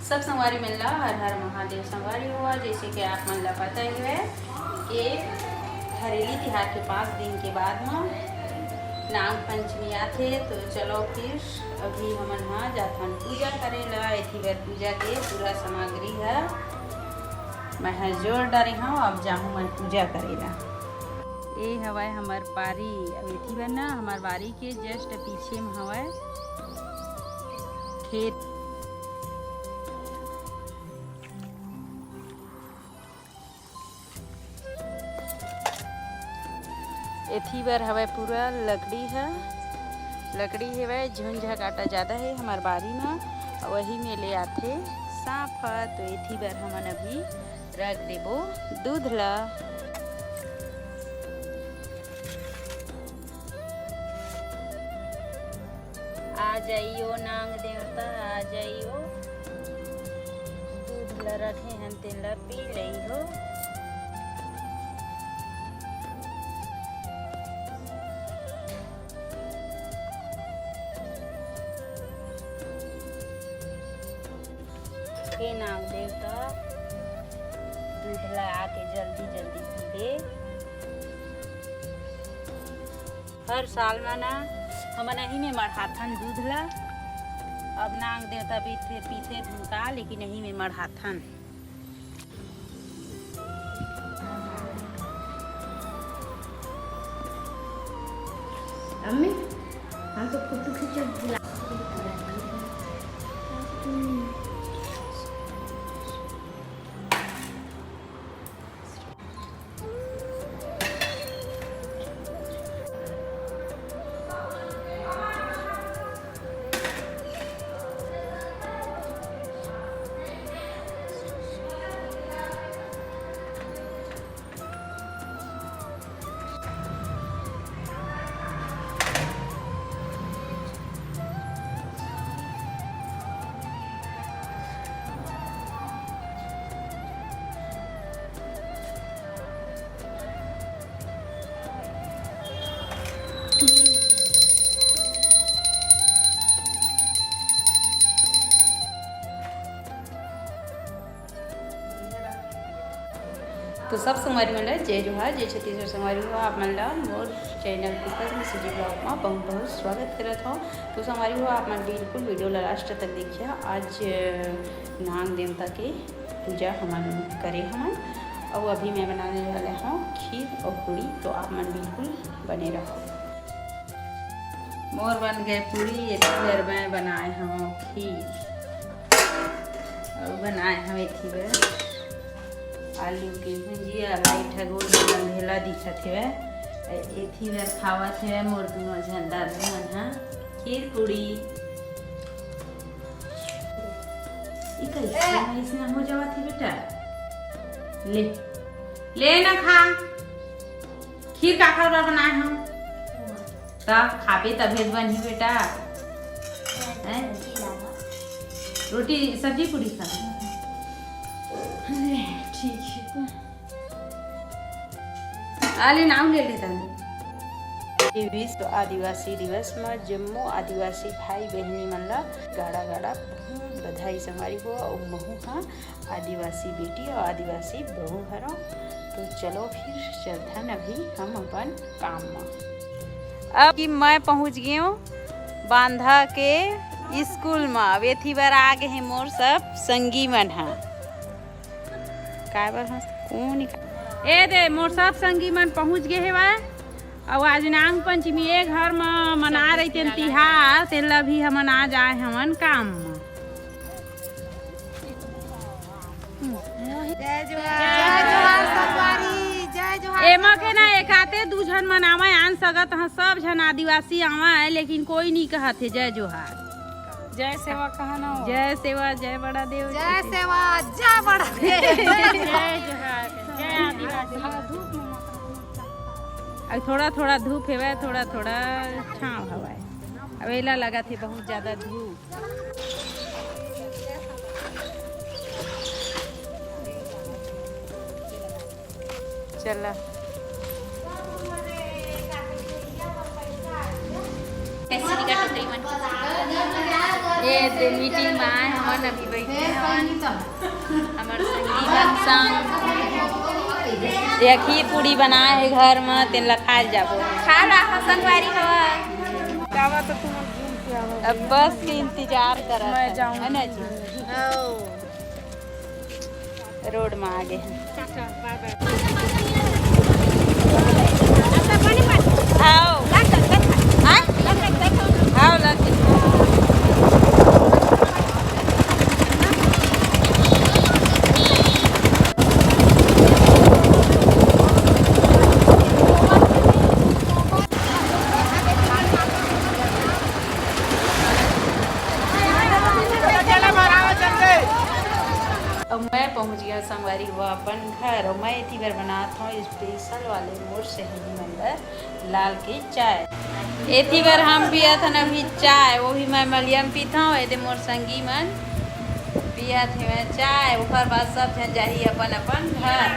सब संगवारी मिलना हर हर महादेव संगवारी हुआ। जैसे कि आप मन ला पता ही है कि हरेली तिहार के 5 दिन के बाद में नाग पंचमी आथे। तो चलो फिर अभी हमन हाँ जाथन पूजा करेला। एथी बर पूजा के पूरा सामग्री है मैं जोड़ डारे हूँ। अब जाऊँ मैं पूजा करेला। ये हवाए हमार बारी। अब एथी बर ना हमार बारी के जस्ट पीछे में हवाए खेत। एथी बर हवाए पूरा लकड़ी है। लकड़ी है झुंझा काटा ज़्यादा है हमार बारी में, वही में ले आथे सांप है। तो एथी बर हमन अभी रख देबो दूध ला। आ जाइयो नाग देवता आ जाइयो, दूध ला रखे हैं तेल ला पी लइहो। हे नाग देवता दूध ला आके जल्दी जल्दी पी दे। हर साल में ना हमन यही में मढ़ाथन दूध ला। अब नाग देवता पीते भूका लेकिन यही में मढ़ाथन। अम्मी हम तो फोटो खींच तो सब संगवारी मन ला जय जोहार जय छत्तीसगढ़। संगवारी हुआ आप मन ला मोर चैनल पुस्तक में सीजी ब्लॉग में बहुत बहुत स्वागत करत हो। तो संगवारी हुआ आप मन बिल्कुल वीडियो ला लास्ट तक देखिए। आज नाग देवता के पूजा हमन करे हमन और अभी मैं बनाने वाले हूँ खीर और पूड़ी। तो आप मन बिल्कुल बने रहो। मोर बन गए पूड़ी। इतनी बार मैं बनाए हूँ खीर और बनाए हम इतनी बार आलू के भुजिया। लाइट है गोल अंधेला दिखत है। एथी बार खावत है मोर दोनों झन दादू मन हा खीर पूड़ी। इसमें हो जावा थी बेटा ले ले ना खा खीर का खबर बनाए हम तब खाबे तबियत बनी बेटा। रोटी सब्जी पूड़ी खा ठीक है। आले नाम ले लेता हूँ। ये विश्व आदिवासी दिवस में जम्मू आदिवासी भाई बहनी मन ला गाड़ा गाड़ा बधाई संगवारी हो। और महू हाँ आदिवासी बेटी और आदिवासी बहू हरो। तो चलो फिर चलथन अभी हम अपन काम में। अब कि मैं पहुँच गई हूँ बांधा के स्कूल में। अब एथी बार आ गए हैं मोर सब संगी मन हा कौन ए दे मोर सब संगी मन पहुँच गए है वह। और आज नाग पंचमी ए घर में मना रही थे तिहार तेला भी हमन आ जाए हमन काम में। एमा के ना एक आते दू झन मनावे आन सकत हाँ सब झन आदिवासी आवा है लेकिन कोई नहीं कहत है जय जोहार। जय सेवा कहना हो। जय सेवा जय बड़ा देव। जय सेवा जय बड़ा देव। जय जोहार जय आदिवासी। अब थोड़ा थोड़ा धूप है थोड़ा थोड़ा छाँव हवा है। अब एला लगा थे बहुत ज़्यादा धूप। चला कैसी निकाल टोकरी मन ये मीटिंग में आए हमन अभी बैठे हवन हमार संगी बन संग ये खीर पूरी बनाए है घर में तेल खाए जाबो खा रहा संगवारी हवा जावा तो तुम अब बस के इंतजार कर मैं जाऊँ है ना जी रोड में आगे हैं आओ आओ लगे अब मैं पहुंच गया संगवारी हुआ अपन घर और मैं इतनी बार बनाता हूँ स्पेशल वाले मोर सहेली मंदिर लाल की चाय इतनी बार हम पिया था ना भी चाय वो भी मैं मलियम पीता हूँ ये मोर संगी मन पिया थे मैं चाय ऊपर बाद सब जन जाही अपन अपन घर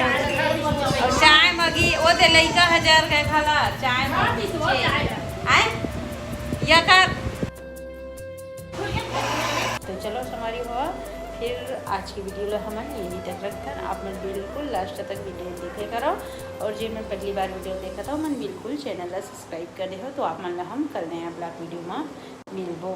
और चाय मगी वो दे लइका 1000 के खाला चाय मगी आए या कर तो चलो हमारी हुआ फिर आज की वीडियो हम यही तक रखकर आप मन बिल्कुल लास्ट तक वीडियो देखे करो और जो मैं पहली बार वीडियो देखा था मन बिल्कुल चैनल सब्सक्राइब कर दे हो तो आप मन हम कल नया ब्लॉग वीडियो में मिलबो।